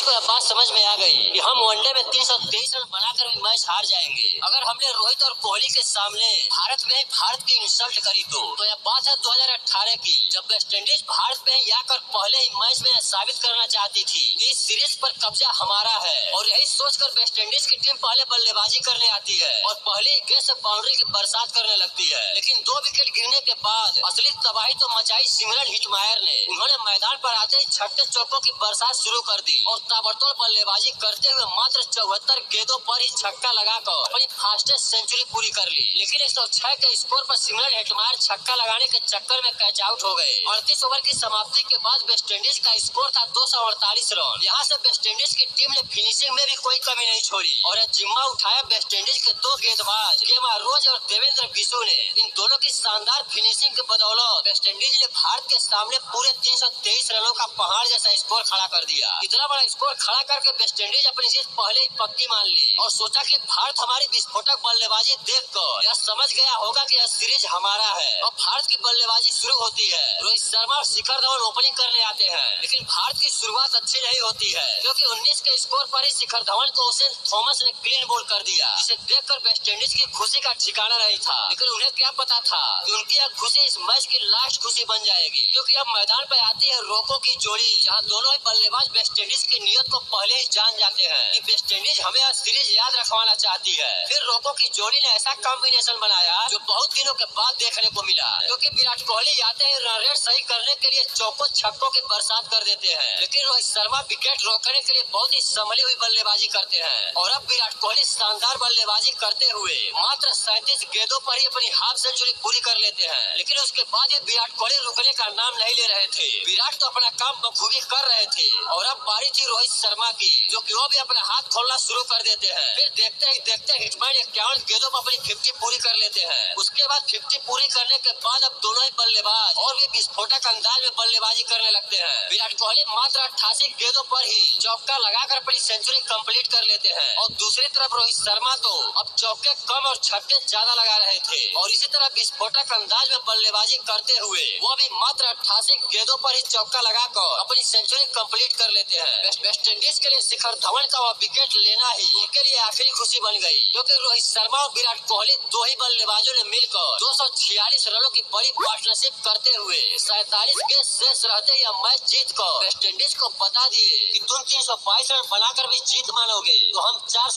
West Indies को यह बात समझ में आ गई कि हम वनडे में 323 रन बनाकर भी मैच हार जाएंगे। अगर हमने रोहित और कोहली के सामने भारत में ही भारत की इंसल्ट करी तो यह बात है 2018 की, जब वेस्टइंडीज भारत में ही आकर पहले ही मैच में साबित करना चाहती थी कि इस सीरीज पर कब्जा हमारा है। और यही सोचकर वेस्टइंडीज की टीम पहले बल्लेबाजी करने आती है और पहले ही गेंद से बाउंड्री की बरसात करने लगती है। लेकिन 2 विकेट गिरने के बाद असली तबाही तो मचाई सिमरन हिटमायर ने। उन्होंने मैदान पर आते ही छठे चौकों की बरसात शुरू कर दी और ताबड़तोड़ बल्लेबाजी करते हुए मात्र 74 गेंदों पर ही छक्का लगाकर अपनी फास्टेस्ट सेंचुरी पूरी कर ली। लेकिन 106 के स्कोर पर सिमरन हिटमायर छक्का लगाने के चक्कर में कैच आउट हो गए। 38 ओवर की समाप्ति के बाद वेस्टइंडीज का स्कोर था 248 रन। यहाँ से वेस्टइंडीज की टीम ने फिनिशिंग में भी कोई कमी नहीं छोड़ी और यह जिम्मा उठाया वेस्टइंडीज के 2 गेंदबाज केमा रोज और देवेंद्र बिशु ने। इन दोनों की शानदार फिनिशिंग के बदौलत वेस्टइंडीज ने भारत के सामने पूरे 323 रनों का पहाड़ जैसा स्कोर खड़ा कर दिया। इतना बड़ा स्कोर खड़ा करके वेस्टइंडीज अपनी जीत पहले ही पक्की मान ली और सोचा कि भारत हमारी विस्फोटक बल्लेबाजी देखकर यह समझ गया होगा कि यह सीरीज हमारा है। अब भारत की बल्लेबाजी शुरू होती है। रोहित शर्मा और शिखर धवन ओपनिंग करने आते हैं, लेकिन भारत की शुरुआत अच्छी नहीं होती है क्योंकि 19 के स्कोर पर ही शिखर धवन को ओशेन थॉमस ने क्लीन बोल्ड कर दिया, जिसे देखकर वेस्टइंडीज की खुशी का ठिकाना नहीं था। लेकिन उन्हें क्या पता था कि उनकी यह खुशी इस मैच की लास्ट खुशी बन जाएगी, क्योंकि अब मैदान पर आती है रोको की जोड़ी, जहां दोनों ही बल्लेबाज वेस्टइंडीज की नीयत को पहले ही जान जाते हैं कि वेस्टइंडीज हमें यह सीरीज याद रखवाना चाहती है। फिर रोको की जोड़ी ने ऐसा कॉम्बिनेशन बनाया जो बहुत दिनों के बाद देखने को मिला, क्योंकि विराट कोहली आते ही रन रेट सही करने के लिए चौकों छक्कों की बरसात कर देते हैं, लेकिन रोहित शर्मा विकेट रोकने के लिए बहुत ही संभली हुई बल्लेबाजी करते हैं। और अब विराट कोहली शानदार बल्लेबाजी करते हुए मात्र 37 गेंदों पर ही अपनी हाफ सेंचुरी पूरी कर लेते हैं। लेकिन उसके बाद विराट कोहली रुकने का नाम नहीं ले रहे थे। विराट तो अपना काम बखूबी कर रहे थे और अब बारी थी रोहित शर्मा की, जो कि वो भी अपना हाथ खोलना शुरू कर देते हैं। फिर देखते ही देखते हिटमैन 51 गेंदों पर अपनी 50 पूरी कर लेते हैं। उसके बाद 50 पूरी करने के बाद अब दोनों ही बल्लेबाज और भी विस्फोटक अंदाज में बल्लेबाजी करने लगते हैं। विराट कोहली मात्र 88 गेंदों पर ही चौका लगाकर अपनी सेंचुरी कंप्लीट कर लेते हैं और दूसरी तरफ रोहित शर्मा तो अब चौके कम और छक्के ज्यादा लगा रहे थे और इसी तरह विस्फोटक अंदाज में बल्लेबाजी करते हुए वो भी मात्र 88 गेंदों पर ही चौका लगाकर अपनी सेंचुरी कंप्लीट कर लेते हैं। वेस्टइंडीज के लिए शिखर धवन का वह विकेट लेना ही उनके लिए आखिरी खुशी बन गई, क्योंकि रोहित शर्मा और विराट कोहली 2 ही बल्लेबाजों ने मिलकर 246 रनों की बड़ी पार्टनरशिप करते हुए 47 गेंद शेष रहते ही मैच जीत कर वेस्टइंडीज को बता दिए कि तुम 322 रन बनाकर भी जीत मानोगे तो हम 4